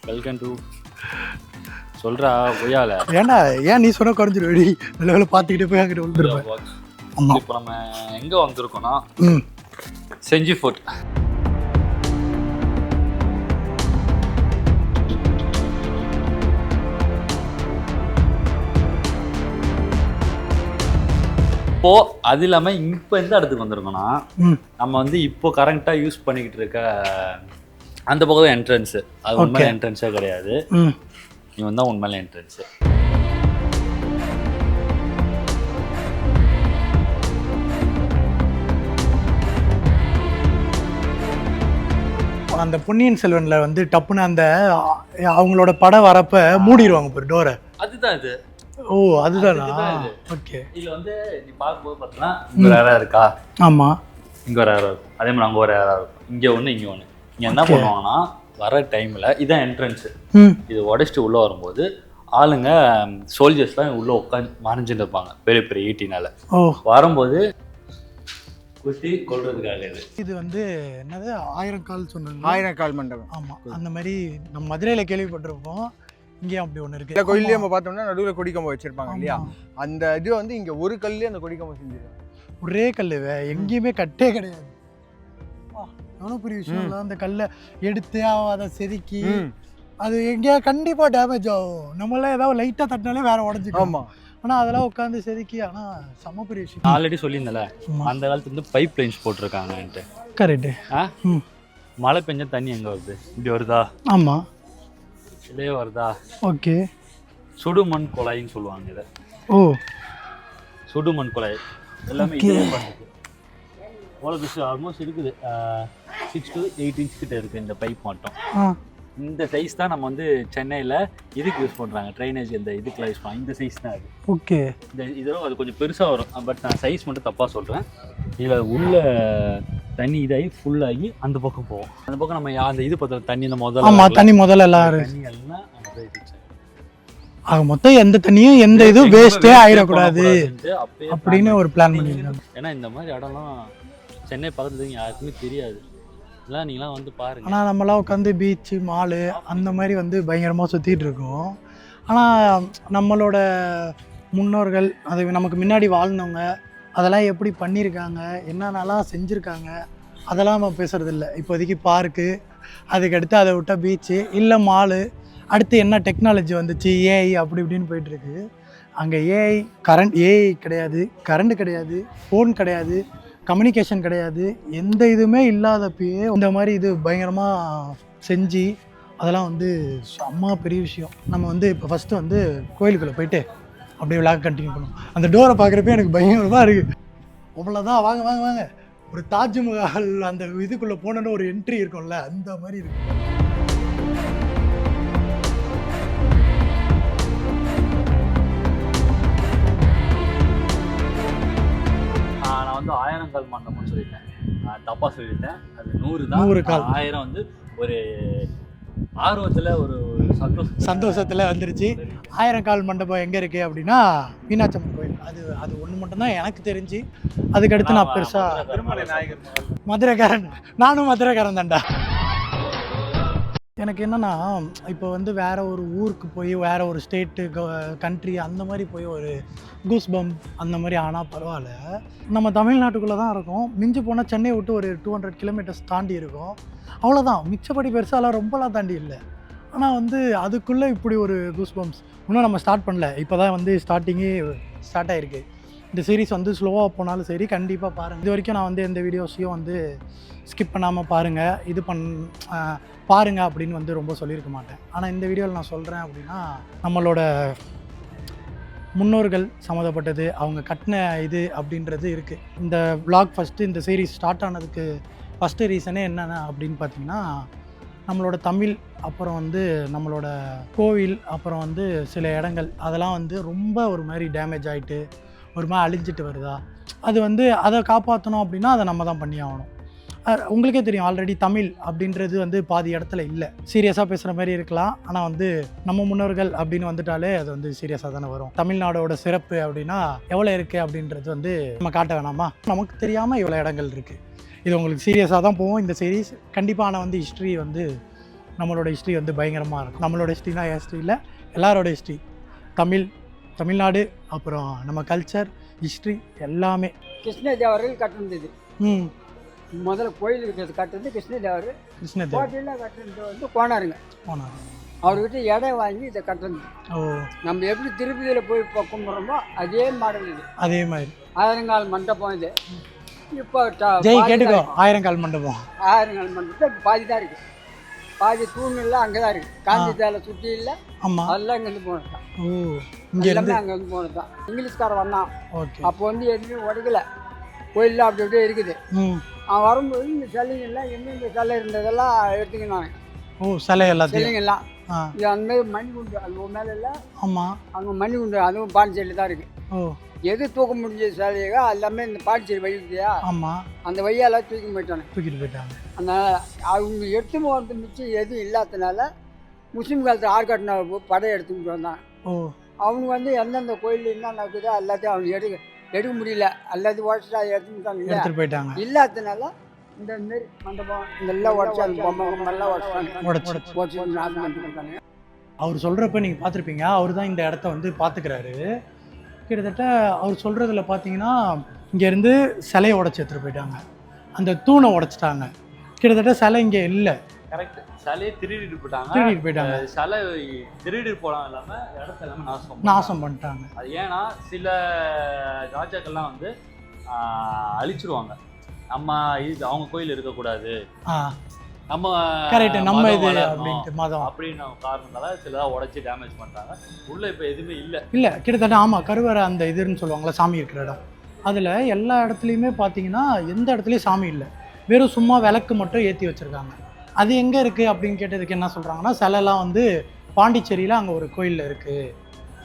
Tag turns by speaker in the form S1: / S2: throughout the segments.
S1: Welcome to சொல்றா ஒய்யால.
S2: ஏன்னா ஏன் நீ சொன்ன குறைஞ்சிரு வெடி நல்ல வேலை பார்த்துக்கிட்டே போய் அங்கிட்ட விழுந்துருப்பேன். ஆமாம்,
S1: இப்போ நம்ம எங்க வந்திருக்கோம்னா செஞ்சி ஃபோர்ட். இப்போ அது இல்லாம இப்போ எந்த இடத்துக்கு வந்திருக்கோம்னா நம்ம வந்து இப்போ கரண்டா யூஸ் பண்ணிக்கிட்டு இருக்க அந்த பக்கம் என்ட்ரன்ஸ். அது உண்மையில என்ட்ரன்ஸே கிடையாது, இவன் தான் உண்மையில என்ட்ரன்ஸ்.
S2: அந்த பொன்னியின் செல்வன்ல வந்து டப்புன்னு அந்த அவங்களோட படம் வரப்ப மூடிடுவாங்க ஒரு டோரை.
S1: அதுதான் இது.
S2: ஓ அதுதானா? ஓகே.
S1: இதுல வந்து நீ பார்க்கும்போது பார்த்தீங்கன்னா இங்க ஒரு ஏரா இருக்கா?
S2: ஆமா,
S1: இங்க ஒரு ஏரா இருக்கும். அதே மாதிரி அங்க ஒரு ஏரா இருக்கும். இங்க ஒண்ணு இங்க ஒண்ணு. இங்க என்ன பண்ணுவாங்கன்னா வர டைம்ல இதான் என்ட்ரன்ஸ். இது உடைச்சிட்டு உள்ள வரும்போது ஆளுங்க சோல்ஜர்ஸ்லாம் உள்ள உட்காந்து மறைஞ்சுட்டு இருப்பாங்க பெரிய பெரிய ஈட்டினால. வரும்போது குத்தி கொள்றதுக்காக. இது
S2: வந்து என்னது 1000 கால் சொன்னாங்க,
S3: 1000 கால் மண்டபம்.
S2: ஆமா, அந்த மாதிரி நம்ம மதுரையில கேள்விப்பட்டிருப்போம். இங்கேயும் அப்படி ஒன்று இருக்கு.
S3: இந்த கோயிலே நம்ம பார்த்தோம்னா நடுவில் கொடிக்கம்பம் வச்சிருப்பாங்க இல்லையா? அந்த இது வந்து இங்க ஒரு கல்லே அந்த கொடிக்கம்பம் செஞ்சிருக்காங்க.
S2: ஒரே கல், எங்கேயுமே கட்டே கிடையாது. எவ்வளோ பெரிய விஷயம் இல்லை? அந்த கல்லை எடுத்து அதை செதுக்கி அது எங்கேயா கண்டிப்பா டேமேஜ் ஆகும். நம்மளாம் ஏதாவது லைட்டா தட்டினாலே வேற உடஞ்சிக்கும். ஆமா, ஆனால் அதெல்லாம் உட்காந்து செதுக்கி ஆனால் செம்ம பெரிய விஷயம்.
S1: ஆல்ரெடி சொல்லியிருந்தல அந்த காலத்துல இருந்து பைப் லைன்ஸ் போட்டிருக்காங்கன்ட்டு.
S2: கரெக்டு.
S1: மழை பெஞ்சா தண்ணி எங்க வருது? இப்படி வருதா?
S2: ஆமா,
S1: இதே வருதா?
S2: ஓகே.
S1: சுடுமண் குழாயின்னு சொல்லுவாங்க இதை. ஓ, சுடுமண் குழாய் எல்லாமே இதே பண்ணுது. அவ்வளோ விஷயம் ஆல்மோஸ்ட் இருக்குது. 6 to 8 inch கிட்ட இருக்குது இந்த பைப் மட்டும். இந்த சைஸ் தான் நம்ம வந்து சென்னையில் இதுக்கு யூஸ் பண்ணுறாங்க, ட்ரைனேஜ் இந்த இதுக்கெலாம் யூஸ் பண்ணுறாங்க. இந்த சைஸ் தான் அது.
S2: ஓகே.
S1: இந்த இதெல்லாம் அது கொஞ்சம் பெருசாக வரும், பட் நான் சைஸ் மட்டும் தப்பாக சொல்கிறேன். இதில் உள்ள தண்ணி இதாகி ஃபுல்லாகி அந்த பக்கம் போகும். அந்த பக்கம் நம்ம அந்த இது பார்த்தா தண்ணி இந்த முதல்ல.
S2: ஆமாம், தண்ணி முதல்ல எல்லாரும்
S1: தண்ணி எல்லாம்
S2: ஆக மொத்தம் எந்த தண்ணியும் எந்த இதுவும் வேஸ்ட்டே ஆகிடக்கூடாது அப்படின்னு ஒரு பிளான் பண்ணியிருக்காங்க.
S1: ஏன்னா இந்த மாதிரி இடம்லாம் சென்னை பக்கத்துல யாருக்குமே தெரியாது. எல்லாம் நீங்களாம் வந்து பாருங்க.
S2: ஆனால் நம்மளாம் உட்காந்து பீச்சு மாலு அந்த மாதிரி வந்து பயங்கரமாக சுற்றிட்டு இருக்கோம். ஆனால் நம்மளோட முன்னோர்கள், அது நமக்கு முன்னாடி வாழ்ந்தவங்க, அதெல்லாம் எப்படி பண்ணியிருக்காங்க, என்னென்னலாம் செஞ்சுருக்காங்க, அதெல்லாம் நம்ம பேசுகிறது இல்லை. இப்போதைக்கு பார்க்கு, அதுக்கடுத்து அதை விட்டால் பீச்சு இல்லை மாலு, அடுத்து என்ன டெக்னாலஜி வந்துச்சு, ஏஐ அப்படி இப்படின்னு போயிட்டுருக்கு. அங்கே ஏஐ கிடையாது, கரண்ட் கிடையாது, ஃபோன் கிடையாது, கம்யூனிகேஷன் கிடையாது, எந்த இதுவுமே இல்லாதப்பயே இந்த மாதிரி இது பயங்கரமாக செஞ்சு அதெல்லாம் வந்து செம்ம பெரிய விஷயம். நம்ம வந்து இப்போ ஃபஸ்ட்டு வந்து கோயிலுக்குள்ளே போயிட்டு அப்படியே விளாக் கண்டினியூ பண்ணுவோம். அந்த டோரை பார்க்குறப்ப எனக்கு பயங்கரமாக இருக்குது. அவ்வளோதான், வாங்க வாங்க வாங்க. ஒரு தாஜ்மஹால் அந்த இதுக்குள்ளே போனோன்னு ஒரு என்ட்ரி இருக்கும்ல, அந்த மாதிரி இருக்குது.
S1: வந்து 1000 கால் மண்டபம்னு சொல்லிட்டேன், தப்பா சொல்லிட்டேன். அது 100 தான்.
S2: 100 கால்.
S1: 1000 வந்து ஒரு ஆர்வத்துல ஒரு
S2: சந்தோஷத்துல வந்துருச்சு. 1000 கால் மண்டபம் எங்க இருக்கு அப்படின்னா மீனாட்சி அம்மன் கோயில். அது ஒன்று மட்டும்தான் எனக்கு தெரிஞ்சு. அதுக்கடுத்து நான் பெருசா மதுரைக்காரன், நானும் மதுரைக்காரன் தான்டா. எனக்கு என்னன்னா, இப்போ வந்து வேற ஒரு ஊருக்கு போய் வேற ஒரு ஸ்டேட்டு கண்ட்ரி அந்த மாதிரி போய் ஒரு கூஸ் பம்ப் அந்த மாதிரி ஆனால் பரவாயில்ல. நம்ம தமிழ்நாட்டுக்குள்ளே தான் இருக்கோம். மிஞ்சி போனால் சென்னையை விட்டு ஒரு 200 kilometers தாண்டி இருக்கும், அவ்வளோதான். மிச்சப்படி பெருசாலாம் ரொம்பலாம் தாண்டி இல்லை. ஆனால் வந்து அதுக்குள்ளே இப்படி ஒரு கூஸ் பம்ப்ஸ் இன்னும் நம்ம ஸ்டார்ட் பண்ணல. இப்போ தான் வந்து ஸ்டார்ட் ஆகிருக்கு. இந்த சீரீஸ் வந்து ஸ்லோவாக போனாலும் சரி, கண்டிப்பாக பாருங்கள். இது வரைக்கும் நான் வந்து எந்த வீடியோஸையும் வந்து ஸ்கிப் பண்ணாமல் பாருங்கள், பாருங்கள் அப்படின்னு வந்து ரொம்ப சொல்லியிருக்க மாட்டேன். ஆனால் இந்த வீடியோவில் நான் சொல்கிறேன் அப்படின்னா, நம்மளோட முன்னோர்கள் சம்மந்தப்பட்டது, அவங்க கட்டின இது அப்படின்றது இருக்குது. இந்த vlog ஃபஸ்ட்டு இந்த சீரீஸ் ஸ்டார்ட் ஆனதுக்கு ஃபஸ்ட்டு ரீசனே என்னென்ன அப்படின்னு பார்த்தீங்கன்னா, நம்மளோட தமிழ், அப்புறம் வந்து நம்மளோட கோவில், அப்புறம் வந்து சில இடங்கள் அதெல்லாம் வந்து ரொம்ப ஒரு மாதிரி டேமேஜ் ஆகிட்டு ஒரு மாதிரி அழிஞ்சிட்டு வருதா. அது வந்து அதை காப்பாற்றணும் அப்படின்னா அதை நம்ம தான் பண்ணி ஆகணும். உங்களுக்கே தெரியும், ஆல்ரெடி தமிழ் அப்படின்றது வந்து பாதி இடத்துல இல்லை. சீரியஸாக பேசுகிற மாதிரி இருக்கலாம், ஆனால் வந்து நம்ம முன்னோர்கள் அப்படின்னு வந்துட்டாலே அது வந்து சீரியஸாக தானே வரும். தமிழ்நாடோட சிறப்பு அப்படின்னா எவ்வளோ இருக்குது அப்படின்றது வந்து நம்ம காட்ட வேணாமா? நமக்கு தெரியாமல் இவ்வளோ இடங்கள் இருக்குது. இது உங்களுக்கு சீரியஸாக தான் போகும் இந்த சீரீஸ் கண்டிப்பாக. ஆனால் வந்து ஹிஸ்ட்ரி வந்து நம்மளோட ஹிஸ்ட்ரி வந்து பயங்கரமாக இருக்கும். நம்மளோட ஹிஸ்ட்ரினா ஹிஸ்ட்ரி இல்லை, எல்லாரோட ஹிஸ்ட்ரி. தமிழ்நாடு, அப்புறம் நம்ம கல்ச்சர், ஹிஸ்ட்ரி எல்லாமே.
S4: கிருஷ்ணதேவர்கள் கட்டினது. முதல்ல கோயில் கட்டுறது கிருஷ்ணதேவர். கோட்டையில் கட்டுறது வந்து கோனாருங்க. அவர்கிட்ட இடம் வாங்கி இதை கட்டுறது. நம்ம எப்படி திருப்பதியில் போய் கும்பிட்றோமோ அதே மாடல் இது.
S2: அதே மாதிரி
S4: ஆயிரங்கால் மண்டபம் இது. இப்போ
S2: கேட்டுக்கோ, ஆயிரங்கால் மண்டபம்
S4: மண்டபத்தை பாதி தான் இருக்குது. பாதி தூண்லாம் அங்கே தான் இருக்குது. காந்தி தேலை சுற்றி இல்லை. ஆமாம், அதெல்லாம் இங்கேருந்து போனது தான். எல்லாமே அங்கேருந்து போனது தான். இங்கிலீஷ்காரன் வந்தான். அப்போ வந்து எதுவுமே உடைக்கல, கோயிலில் அப்படி அப்படியே இருக்குது. அவன் வரும்போது இந்த சிலைங்கள்லாம் எந்தெந்த சிலை இருந்ததெல்லாம் எடுத்துக்கினாங்க.
S2: சிலை
S4: சிலைங்கள்லாம் இது அந்த மாதிரி மணிகுண்டு அது மேலே இல்லை. ஆமாம், அங்கே மணிகுண்டு அதுவும் பாண்டிச்சேரியில் தான் இருக்குது. எது தூக்க முடிஞ்ச சிலையோ எல்லாமே இந்த பாண்டிச்சேரி வழி இல்லையா? ஆமாம், அந்த வழியெல்லாம் தூக்கிட்டு போயிட்டாங்க. அதனால் அவங்க எடுத்துன்னு வந்து மிச்சம் எதுவும் இல்லாததுனால முஸ்லீம் காலத்து ஆற்காட்டின படம் எடுத்துக்கிட்டு வந்தாங்க. அவனுக்கு வந்து எந்தெந்த கோயில் என்னென்ன இருக்குதோ எல்லாத்தையும் அவனுக்கு எடுக்க முடியல. எல்லாத்தையும் உடச்சிட்டு அதை எடுத்துக்கிட்டாங்க
S2: போயிட்டாங்க.
S4: இல்லாததுனால இந்த மாரி மண்டபம் இதெல்லாம் உடச்சி அந்த பொம்மை எல்லாம் உடச்சி நாசம்.
S2: அவர் சொல்கிறப்ப நீங்கள் பார்த்துருப்பீங்க, அவர் தான் இந்த இடத்த வந்து பார்த்துக்கிறாரு. கிட்டத்தட்ட அவர் சொல்கிறதுல பார்த்தீங்கன்னா இங்கேருந்து சிலையை உடச்சி எடுத்துகிட்டு போயிட்டாங்க, அந்த தூணை உடச்சிட்டாங்க. கிட்டத்தட்ட சிலை இங்கே இல்லை.
S1: கரெக்ட், சிலையை திருடிட்டு போயிட்டாங்க. சிலை திருடிட்டு போகலாம் இல்லாமல் இடத்த எல்லாமே
S2: நாசம் பண்ணிட்டாங்க.
S1: அது ஏன்னா சில ராஜாக்கள்லாம் வந்து அழிச்சிருவாங்க. நம்ம இது அவங்க கோயில் இருக்கக்கூடாது, நம்ம
S2: கரெக்ட் நம்ம இது அப்படின்ட்டு மதம்
S1: அப்படின்னு காரணத்தால சிலதாக உடச்சி டேமேஜ் பண்ணுறாங்க. உள்ள இப்போ எதுவுமே இல்லை
S2: கிட்டத்தட்ட. ஆமாம், கருவறை அந்த இதுன்னு சொல்லுவாங்களா, சாமி இருக்கிற இடம். அதில் எல்லா இடத்துலையுமே பார்த்தீங்கன்னா எந்த இடத்துலையும் சாமி இல்லை, வெறும் சும்மா விளக்கு மட்டும் ஏற்றி வச்சுருக்காங்க. அது எங்கே இருக்குது அப்படின்னு கேட்டதுக்கு என்ன சொல்கிறாங்கன்னா, சிலைலாம் வந்து பாண்டிச்சேரியில் அங்கே ஒரு கோயிலில் இருக்குது,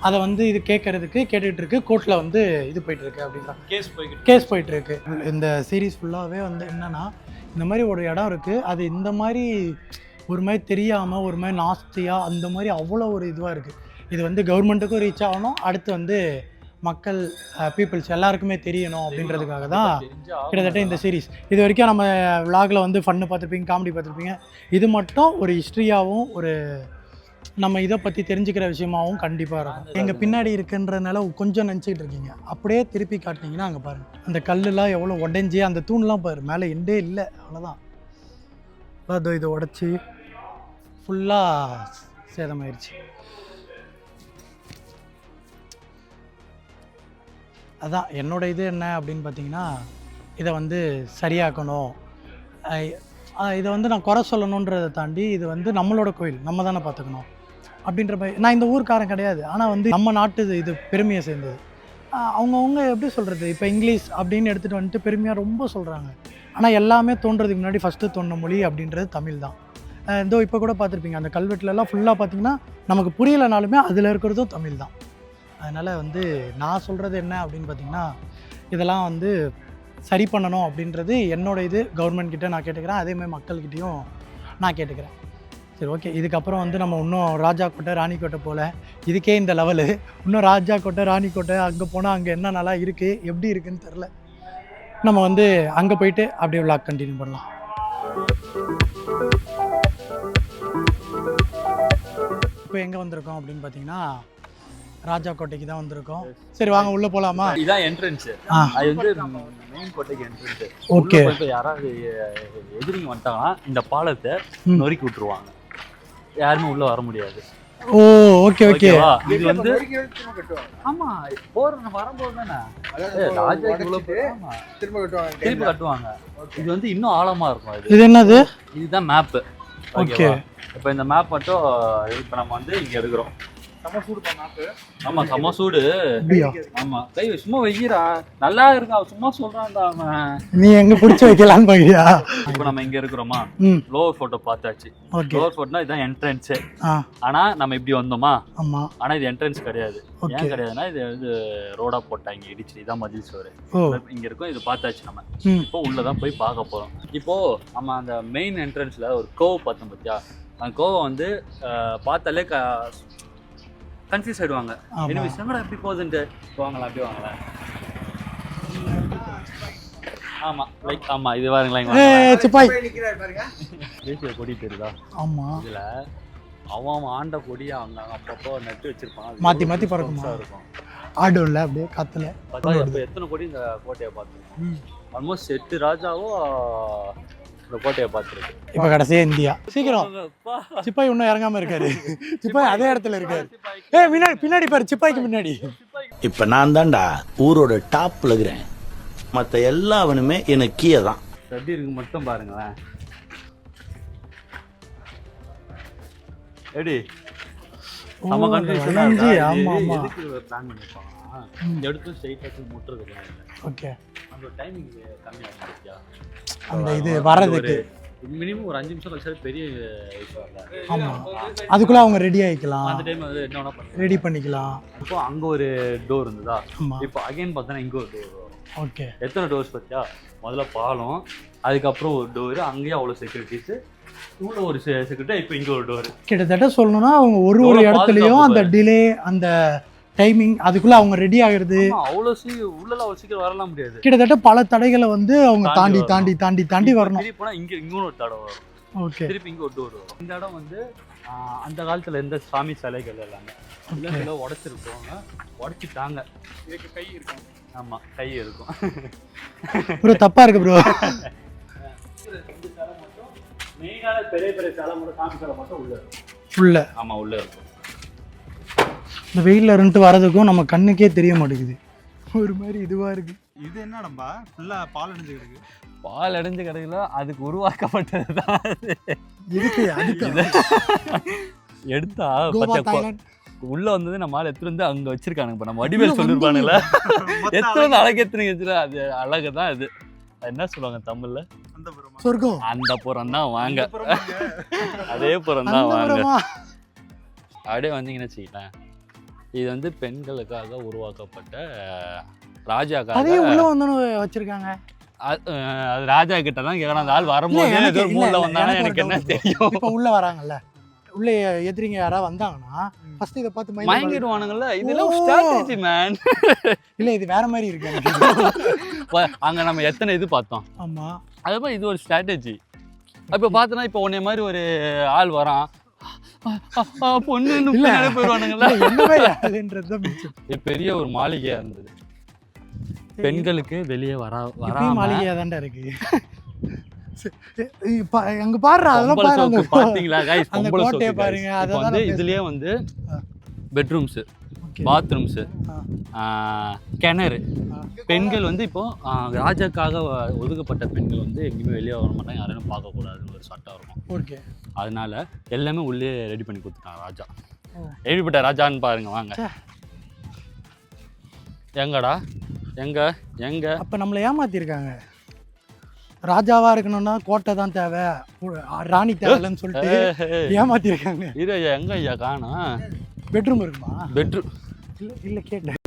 S2: அதை வந்து இது கேட்டுக்கிட்டு இருக்கு, கோர்ட்டில் வந்து இது போயிட்டுருக்கு அப்படின்றாங்க, கேஸ் போயிட்டுருக்கு. இந்த சீரீஸ் ஃபுல்லாகவே வந்து என்னென்னா, இந்த மாதிரி ஒரு இடம் இருக்குது, அது இந்த மாதிரி ஒரு மாதிரி தெரியாமல் ஒரு மாதிரி நாஸ்தியாக அந்த மாதிரி அவ்வளோ ஒரு இதுவாக இருக்குது. இது வந்து கவர்மெண்ட்டுக்கும் ரீச் ஆகணும், அடுத்து வந்து மக்கள் பீப்புள்ஸ் எல்லாருக்குமே தெரியணும் அப்படின்றதுக்காக தான் கிட்டத்தட்ட இந்த சீரீஸ். இது வரைக்கும் நம்ம விளாகில் வந்து ஃபன்னு பார்த்துருப்பீங்க, காமெடி பார்த்துருப்பீங்க. இது மட்டும் ஒரு ஹிஸ்ட்ரியாகவும் ஒரு நம்ம இதை பற்றி தெரிஞ்சுக்கிற விஷயமாகவும் கண்டிப்பாக இருக்கும். எங்கள் பின்னாடி இருக்குன்றதுனால கொஞ்சம் நினச்சிக்கிட்டு இருக்கீங்க, அப்படியே திருப்பி காட்டினீங்கன்னா அங்கே பாருங்கள், அந்த கல்லுலாம் எவ்வளோ உடஞ்சி, அந்த தூண்லாம் பாரு மேலே எண்டே இல்லை, அவ்வளோதான். அதோ இதை உடச்சி ஃபுல்லாக சேதமாயிருச்சு. அதான் என்னோட இது என்ன அப்படின்னு பார்த்தீங்கன்னா, இதை வந்து சரியாக்கணும். இதை வந்து நான் குறை சொல்லணுன்றதை தாண்டி இது வந்து நம்மளோட கோயில், நம்ம தானே பார்த்துக்கணும் அப்படின்ற மாதிரி. நான் இந்த ஊர்க்காரன் கிடையாது, ஆனால் வந்து நம்ம நாட்டு இது பெருமையை சேர்ந்தது. அவங்கவுங்க எப்படி சொல்கிறது, இப்போ இங்கிலீஷ் அப்படின்னு எடுத்துகிட்டு வந்துட்டு பெருமையாக ரொம்ப சொல்கிறாங்க. ஆனால் எல்லாமே தோன்றதுக்கு முன்னாடி ஃபஸ்ட்டு தோன்ற மொழி அப்படின்றது தமிழ் தான். இதோ இப்போ கூட பார்த்துருப்பீங்க, அந்த கல்வெட்டுலலாம் ஃபுல்லாக பார்த்திங்கன்னா நமக்கு புரியலைனாலுமே அதில் இருக்கிறதும் தமிழ் தான். அதனால் வந்து நான் சொல்கிறது என்ன அப்படின்னு பார்த்திங்கன்னா, இதெல்லாம் வந்து சரி பண்ணணும் அப்படின்றது என்னோடய இது. கவர்மெண்ட் கிட்டே நான் கேட்டுக்கிறேன், அதேமாதிரி மக்கள்கிட்டையும் நான் கேட்டுக்கிறேன். சரி, ஓகே. இதுக்கப்புறம் வந்து நம்ம இன்னும் ராஜா கோட்டை ராணிக்கோட்டை போல், இதுக்கே இந்த லெவலு, இன்னும் ராஜா கோட்டை ராணிக்கோட்டை அங்கே போனால் அங்கே என்ன நல்லா இருக்குது எப்படி இருக்குதுன்னு தெரில. நம்ம வந்து அங்கே போயிட்டு அப்படியே விளாக் கண்டினியூ பண்ணலாம். இப்போ எங்கே வந்திருக்கோம் அப்படின்னு பார்த்தீங்கன்னா, ராஜா கோட்டைக்கு தான் வந்திருக்கோம். சரி வாங்க உள்ள போலாமா?
S1: இதான் என்ட்ரன்ஸ். அது வந்து மெயின் கோட்டைக்கு என்ட்ரன்ஸ்.
S2: ஓகே.
S1: இப்போ யாராவது எதிரிங்க வந்துட்டாங்கன்னா இந்த பாலத்தை நொறுக்கி விட்டுருவாங்க, யாருமே உள்ள வர முடியாது.
S2: ஓ ஓகே ஓகே.
S1: இது வந்து ஆமா வரும்போது தானே ராஜா திரும்ப கட்டுவாங்க. இது வந்து இன்னும் ஆழமா இருக்கும்.
S2: இது என்னது?
S1: இதுதான் மேப்.
S2: ஓகே.
S1: இப்போ இந்த மேப் மட்டும் இப்போ நம்ம வந்து இங்க எடுக்கிறோம். ஆமா செம சூடு. ஆமா கை சும்மா வைக்கிறா, நல்லா இருக்கா, சும்மா சொல்றான்டா அவன்.
S2: நீ எங்க பிடிச்சி வைக்கலான்னு பாக்கியா?
S1: இப்போ நம்ம இங்க இருக்கிறோமா, லோவர் ஃபோர்ட்டோ பார்த்தாச்சு. லோவர் ஃபோர்ட்னா இதுதான் என்ட்ரன்ஸ். ஆனா நம்ம இப்படி வந்தோமா, ஆனா இது என்ட்ரன்ஸ் கிடையாது. ஏன் கிடையாதுன்னா இது வந்து ரோடா போட்டாங்க இடிச்சு, இதான் மதில் சோறு இங்க இருக்கும். இது பார்த்தாச்சு. நம்ம இப்போ உள்ளதான் போய் பார்க்க போறோம். இப்போ நம்ம அந்த மெயின் என்ட்ரன்ஸ்ல ஒரு கோவை பார்த்தோம் பார்த்தியா, அந்த கோவை வந்து பார்த்தாலே கன்ஃபியூஸ் ஆயிடுவாங்க. என்ன விஷயம் எப்படி போகுதுன்ட்டு. வாங்கலாம், அப்படி வாங்கலாம். ஆமா லைக் ஆமா இது பாருங்களேன்
S2: சிப்பாய்
S1: தேசிய கொடி தெரியுதா?
S2: ஆமா
S1: இதுல அவன் ஆண்ட கொடியை அவங்க அப்பப்போ நட்டு வச்சிருப்பான்.
S2: மாத்தி மாத்தி பறக்குமா
S1: இருக்கும்
S2: ஆடும்ல அப்படியே காத்துல.
S1: இப்போ எத்தனை கோடி இந்த கோட்டையை பார்த்துருக்கோம். ஆல்மோஸ்ட் 8 ராஜாவோ இந்த கோட்டையை பார்த்துருக்கு.
S2: இப்போ கடைசியா இந்தியா. சீக்கிரம் சிப்பாய் இன்னும் இறங்காம இருக்காரு. சிப்பாய் அதே இடத்துல இருக்காரு. பின்னாடி பின்னாடி பாரு, சிப்பாய்க்கு முன்னாடி.
S5: இப்ப நான் தான்டா ஊரோட டாப்ல இருக்கிறேன். மத்த எல்லாவனுமே எனக்கு கீழே தான்.
S1: எப்படி இருக்கு மட்டும் பாருங்களேன். எப்படி நம்ம கண்ட்ரி
S2: ஆமா ஆமா
S1: எதுக்கு பிளான் பண்ணிருப்பாங்க. எடுத்து ஸ்ட்ரைட்டா முட்டுறது.
S2: ஓகே
S1: அந்த டைமிங் கம்மியா இருந்துச்சு.
S2: அந்த இது வரதுக்கு
S1: மினிமம் ஒரு 5 நிமிஷம் கழிச்சா பெரிய விஷயம் இல்ல.
S2: ஆமா அதுக்குள்ள அவங்க ரெடி ஆயிக்கலாம்.
S1: அந்த டைம் வந்து என்ன வேணா பண்ணலாம்,
S2: ரெடி பண்ணிக்கலாம்.
S1: இப்போ அங்க ஒரு டோர் இருந்ததா,
S2: ஆமா
S1: இப்போ அகைன் பார்த்தா இங்க ஒரு டோர் வரும்.
S2: ஓகே
S1: எத்தனை டோர்ஸ் பத்தியா? முதல்ல பாலம், அதுக்கப்புறம் ஒரு டோர், அங்கேயும் அவ்வளோ செக்யூரிட்டிஸ், உள்ள ஒரு செக்யூரிட்டி, இப்போ இங்க ஒரு டோர்.
S2: கிட்டத்தட்ட சொல்லணும்னா அவங்க ஒரு இடத்துலயும் அந்த டிலே அந்த டைமிங் அதுக்குள்ள அவங்க ரெடி ஆகுறது
S1: அவ்வளோ உள்ளலாம் அவ்வளோ சீக்கிரம் வரலாம் முடியாது.
S2: கிட்டத்தட்ட பல தடைகளை வந்து அவங்க தாண்டி தாண்டி தாண்டி தாண்டி வரணும்.
S1: திருப்பி போனால் இங்கே ஒரு தடவை வரும்.
S2: ஓகே
S1: திருப்பி இங்கே ஒரு டோர் வரும். இந்த இடம் வந்து அந்த காலத்தில் இருந்த சாமி சிலைகள் எல்லாமே இல்லை உடைச்சிருக்கோங்க, உடைச்சிட்டாங்க. இதுக்கு கை இருக்கும். ஆமாம் கை இருக்கும்.
S2: ப்ரோ தப்பா இருக்கு ப்ரோ.
S1: மெயினான பெரிய பெரிய சிலை மட்டும், சாமி சிலை மட்டும் உள்ள இருக்கும்.
S2: உள்ள
S1: ஆமாம் உள்ள இருக்கும்.
S2: இந்த வெயிலில் இருந்துட்டு வரதுக்கும் நம்ம கண்ணுக்கே தெரிய மாட்டேங்குது. ஒரு மாதிரி இதுவாக இருக்கு.
S3: இது என்னடா ஃபுல்லாக பால் அடைஞ்சு கிடக்கு.
S1: பால் அடைஞ்ச கடையில் அதுக்கு உருவாக்கப்பட்டது தான்
S2: இதுக்கு அதுக்கு
S1: எடுத்தா
S2: கோவா,
S1: பச்சை
S2: தாய்லாந்து.
S1: உள்ள வந்தது நம்ம ஆள் எடுத்துட்டு வந்து அங்கே வச்சிருக்கானுங்க. இப்போ நம்ம வடிவேல் சொல்லியிருப்பானுங்களா, எத்தனை வந்து அழகு எத்தனை வச்சுரு, அது அழகு தான். அது என்ன சொல்லுவாங்க தமிழ்ல,
S2: சொர்க்கம்.
S1: அந்த புறம் தான் வாங்க, அதே புறம் தான் வாங்க. அப்படியே வந்தீங்கன்னு வச்சுக்கிட்டேன். இது வந்து பெண்களுக்காக உருவாக்கப்பட்ட ராஜாக்காக.
S2: அதே உள்ள வந்து வச்சிருக்காங்க.
S1: அது ராஜா கிட்ட தான் கேட்கணும். அந்த ஆள் வரும்போது ஏதோ மூல வந்தானே எனக்கு என்ன தெரியும்.
S2: இப்போ உள்ள வராங்கல்ல, உள்ள எதிரிங்க யாராவது வந்தாங்கன்னா ஃபர்ஸ்ட் இதை பார்த்து
S1: மயங்கிடுவானுங்கல்ல. இதெல்லாம் ஸ்ட்ராட்டஜி மேன்.
S2: இல்ல இது வேற மாதிரி இருக்கு.
S1: அங்க நம்ம எத்தனை இது பார்த்தோம்.
S2: ஆமா
S1: அதே மாதிரி இது ஒரு ஸ்ட்ராட்டஜி. இப்போ பார்த்தோன்னா இப்போ உன்னை மாதிரி ஒரு ஆள் வரான், பொண்ணு போயிடுவானுங்களா. பெரிய ஒரு மாளிகையா இருந்தது. பெண்களுக்கு வெளியே வர
S2: மாளிகையா தான்டா இருக்கு. அங்க பாரு, அதெல்லாம் பாருங்க.
S1: பாத்தீங்களா गाइस,
S2: அந்த கோட்டையை பாருங்க.
S1: அது வந்து இதுலயே வந்து பெட்ரூம்ஸ், பாத்ரூம்ஸ், கிணறு. பெண்கள் வந்து இப்போ ராஜாக்காக ஒதுக்கப்பட்ட பெண்கள் வந்து எங்கேயுமே வெளியே வர மாட்டாங்க, யாரையும் பார்க்கக்கூடாதுன்னு ஒரு சட்டம் இருக்கும்.
S2: ஓகே
S1: அதனால எல்லாமே உள்ளே ரெடி பண்ணி கொடுத்துட்டாங்க ராஜா. எப்படிப்பட்ட ராஜான்னு பாருங்க வாங்க. எங்கடா எங்க எங்க
S2: அப்ப நம்மளை ஏமாத்திருக்காங்க. ராஜாவா இருக்கணும்னா கோட்டை தான் தேவை, ராணி தேவைன்னு சொல்லிட்டு ஏமாத்திருக்காங்க.
S1: இது எங்க ஐயா காணோம்.
S2: பெட்ரூம் இருக்குமா?
S1: பெட்ரூம்
S2: இல்ல கேட்டேன்.